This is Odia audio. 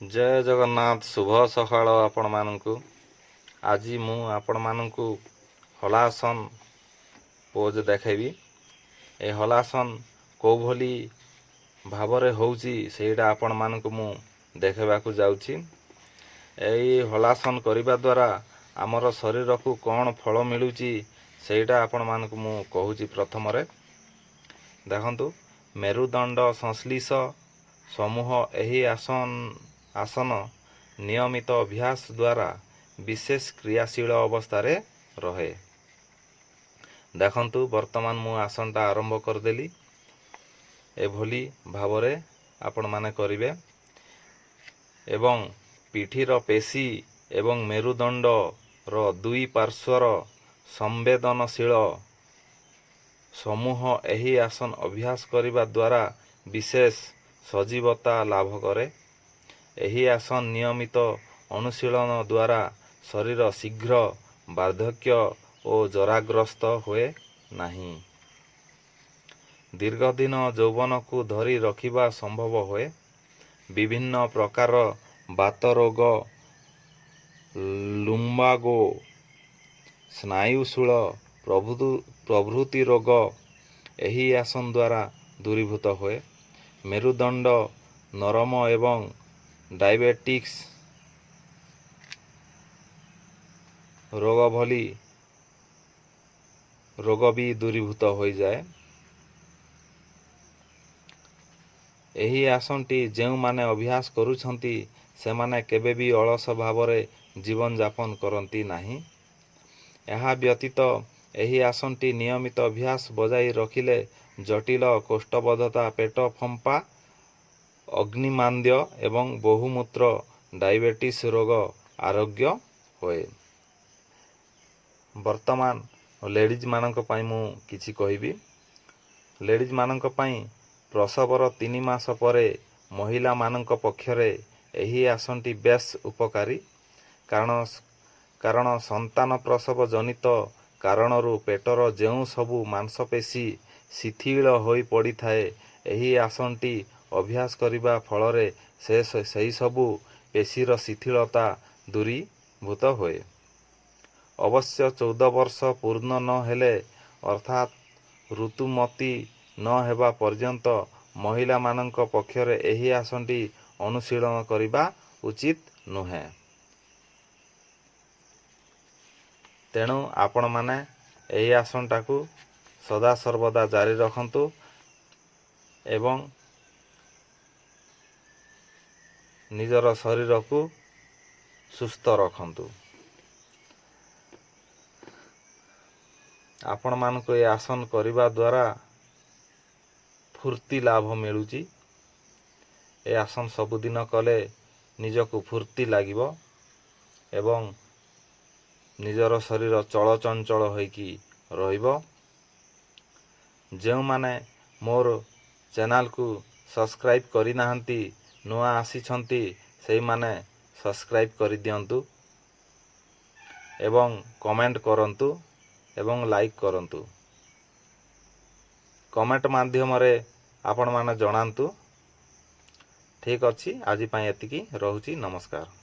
ଜୟ ଜଗନ୍ନାଥ। ଶୁଭ ସକାଳ ଆପଣମାନଙ୍କୁ। ଆଜି ମୁଁ ଆପଣମାନଙ୍କୁ ହଲାସନ ପୋଜ୍ ଦେଖାଇବି। ଏ ହଲାସନ କେଉଁଭଳି ଭାବରେ ହେଉଛି ସେଇଟା ଆପଣମାନଙ୍କୁ ମୁଁ ଦେଖାଇବାକୁ ଯାଉଛି। ଏହି ହଲାସନ କରିବା ଦ୍ୱାରା ଆମର ଶରୀରକୁ କ'ଣ ଫଳ ମିଳୁଛି ସେଇଟା ଆପଣମାନଙ୍କୁ ମୁଁ କହୁଛି। ପ୍ରଥମରେ ଦେଖନ୍ତୁ, ମେରୁଦଣ୍ଡ ସଂଶ୍ଳେଷ ସମୂହ ଏହି ଆସନ ନିୟମିତ ଅଭ୍ୟାସ ଦ୍ୱାରା ବିଶେଷ କ୍ରିୟାଶୀଳ ଅବସ୍ଥାରେ ରହେ। ଦେଖନ୍ତୁ, ବର୍ତ୍ତମାନ ମୁଁ ଆସନଟା ଆରମ୍ଭ କରିଦେଲି। ଏଭଳି ଭାବରେ ଆପଣମାନେ କରିବେ ଏବଂ ପିଠିର ପେଶୀ ଏବଂ ମେରୁଦଣ୍ଡର ଦୁଇ ପାର୍ଶ୍ୱର ସମ୍ବେଦନଶୀଳ ସମୂହ ଏହି ଆସନ ଅଭ୍ୟାସ କରିବା ଦ୍ୱାରା ବିଶେଷ ସଜୀବତା ଲାଭ କରେ। ଏହି ଆସନ ନିୟମିତ ଅନୁଶୀଳନ ଦ୍ୱାରା ଶରୀର ଶୀଘ୍ର ବାର୍ଦ୍ଧକ୍ୟ ଓ ଜରାଗ୍ରସ୍ତ ହୁଏ ନାହିଁ। ଦୀର୍ଘଦିନ ଯୌବନକୁ ଧରି ରଖିବା ସମ୍ଭବ ହୁଏ। ବିଭିନ୍ନ ପ୍ରକାର ବାତ ରୋଗ, ଲୁମ୍ବାଗୋ, ସ୍ନାୟୁଶୂଳ ପ୍ରଭୃତି ରୋଗ ଏହି ଆସନ ଦ୍ୱାରା ଦୂରୀଭୂତ ହୁଏ। ମେରୁଦଣ୍ଡ ନରମ ଏବଂ ଡାଇବେଟିକ୍ସ ରୋଗ ଭଳି ରୋଗ ବି ଦୂରୀଭୂତ ହୋଇଯାଏ। ଏହି ଆସନଟି ଯେଉଁମାନେ ଅଭ୍ୟାସ କରୁଛନ୍ତି ସେମାନେ କେବେ ବି ଅଳସ ଭାବରେ ଜୀବନଯାପନ କରନ୍ତି ନାହିଁ। ଏହା ବ୍ୟତୀତ ଏହି ଆସନଟି ନିୟମିତ ଅଭ୍ୟାସ ବଜାଇ ରଖିଲେ ଜଟିଳ କୋଷ୍ଠବଦ୍ଧତା, ପେଟ ଫମ୍ପା, ଅଗ୍ନିମାନ୍ଦ୍ୟ ଏବଂ ବହୁମୂତ୍ର ଡାଇବେଟିସ୍ ରୋଗ ଆରୋଗ୍ୟ ହୁଏ। ବର୍ତ୍ତମାନ ଲେଡ଼ିଜ୍ମାନଙ୍କ ପାଇଁ ମୁଁ କିଛି କହିବି। ଲେଡ଼ିଜ୍ମାନଙ୍କ ପାଇଁ ପ୍ରସବର 3 ମାସ ପରେ ମହିଳାମାନଙ୍କ ପକ୍ଷରେ ଏହି ଆସନଟି ବେଶ୍ ଉପକାରୀ। କାରଣ ସନ୍ତାନ ପ୍ରସବ ଜନିତ କାରଣରୁ ପେଟର ଯେଉଁ ସବୁ ମାଂସପେଶୀ ଶିଥିଳ ହୋଇ ପଡ଼ିଥାଏ, ଏହି ଆସନଟି ଅଭ୍ୟାସ କରିବା ଫଳରେ ସେହି ସବୁ ପେଶୀର ଶିଥିଳତା ଦୂରୀଭୂତ ହୁଏ। ଅବଶ୍ୟ 14 ବର୍ଷ ପୂର୍ଣ୍ଣ ନ ହେଲେ ଅର୍ଥାତ୍ ଋତୁମତୀ ନ ହେବା ପର୍ଯ୍ୟନ୍ତ ମହିଳାମାନଙ୍କ ପକ୍ଷରେ ଏହି ଆସନଟି ଅନୁଶୀଳନ କରିବା ଉଚିତ ନୁହେଁ। ତେଣୁ ଆପଣମାନେ ଏହି ଆସନଟାକୁ ସଦାସର୍ବଦା ଜାରି ରଖନ୍ତୁ ଏବଂ ନିଜର ଶରୀରକୁ ସୁସ୍ଥ ରଖନ୍ତୁ। ଆପଣମାନଙ୍କୁ ଏ ଆସନ କରିବା ଦ୍ୱାରା ଫୁର୍ତ୍ତି ଲାଭ ମିଳୁଛି। ଏ ଆସନ ସବୁଦିନ କଲେ ନିଜକୁ ଫୁର୍ତ୍ତି ଲାଗିବ ଏବଂ ନିଜର ଶରୀର ଚଳଚଞ୍ଚଳ ହୋଇକି ରହିବ। ଯେଉଁମାନେ ମୋର ଚ୍ୟାନେଲକୁ ସବସ୍କ୍ରାଇବ୍ କରିନାହାନ୍ତି, ନୂଆ ଆସିଛନ୍ତି, ସେଇମାନେ ସବସ୍କ୍ରାଇବ୍ କରିଦିଅନ୍ତୁ ଏବଂ କମେଣ୍ଟ କରନ୍ତୁ ଏବଂ ଲାଇକ୍ କରନ୍ତୁ। କମେଣ୍ଟ ମାଧ୍ୟମରେ ଆପଣମାନେ ଜଣାନ୍ତୁ। ଠିକ୍ ଅଛି, ଆଜି ପାଇଁ ଏତିକି। ରହୁଛି। ନମସ୍କାର।